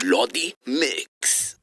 Lodi Mix.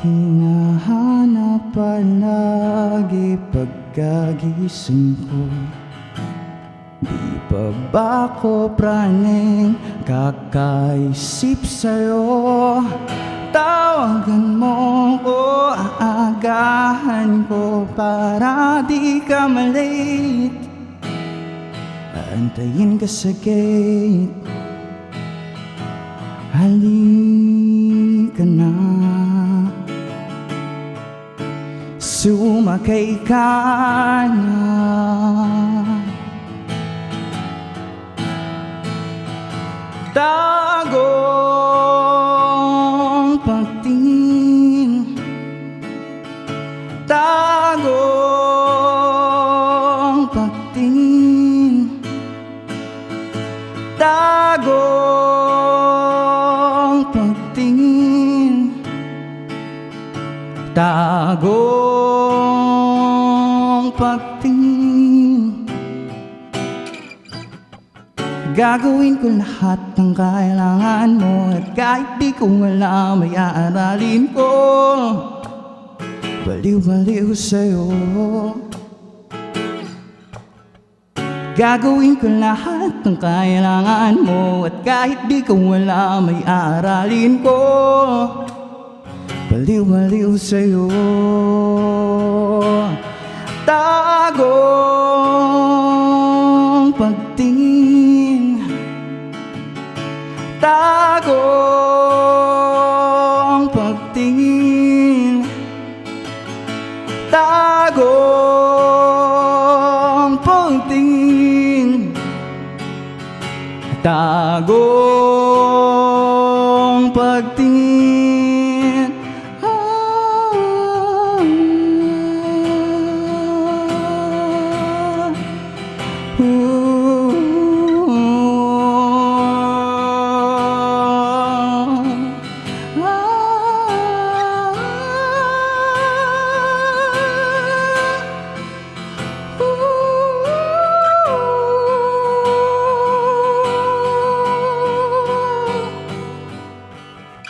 Hinahanap palagi pagkagising ko. Di pa ba ko praning kakaisip sa'yo? Tawagan mo ko, aagahan ko para di ka malate. Antayin ka sa gate, halika na. Sumakay ka na. Tagong pagtingin, tagong pagtingin, tagong pagtingin, tagong pagtingin. Gagawin ko lahat ng kailangan mo, at kahit di ko alam ay aaralin ko. Baliw-baliw sa'yo. Gagawin ko lahat ng kailangan mo, at kahit di ko alam ay aaralin ko. Baliw-baliw sa'yo. Tagong pagtingin, tagong pagtingin, tagong pagtingin, tagong pagtingin.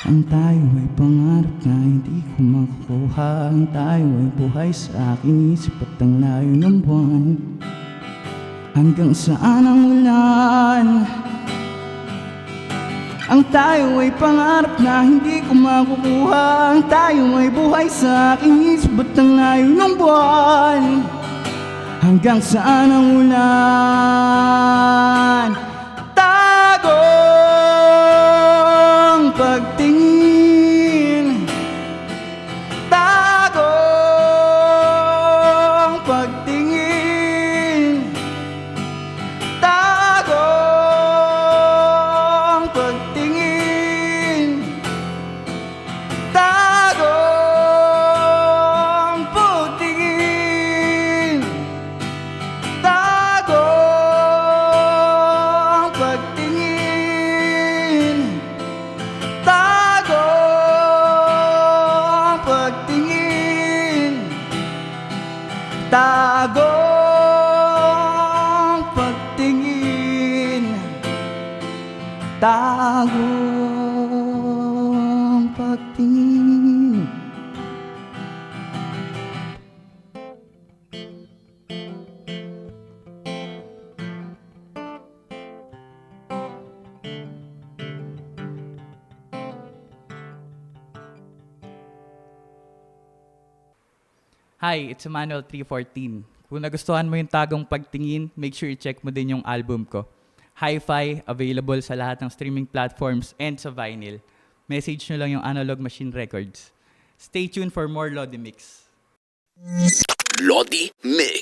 Ang tayo ay pangarap na hindi ko makukuha. Ang tayo ay buhay sa aking isip at ang layo ng buwan. Hanggang saan ang ulan? Ang tayo ay pangarap na hindi ko makukuha. Ang tayo ay buhay sa aking isip at ang layo ng buwan. Hanggang saan ang ulan? Tagong pagtingin, tagong pagtingin, tagong pagtingin, tagong pagtingin, tagong pagtingin, tagong pagtingin, tagong pagtingin, tagong pagtingin. Hi, it's Emmanuel 314. Kung nagustuhan mo yung Tagong Pagtingin, make sure i-check mo din yung album ko. Hi-Fi, available sa lahat ng streaming platforms and sa vinyl. Message nyo lang yung Analog Machine Records. Stay tuned for more Lodi Mix. Lodi Mix.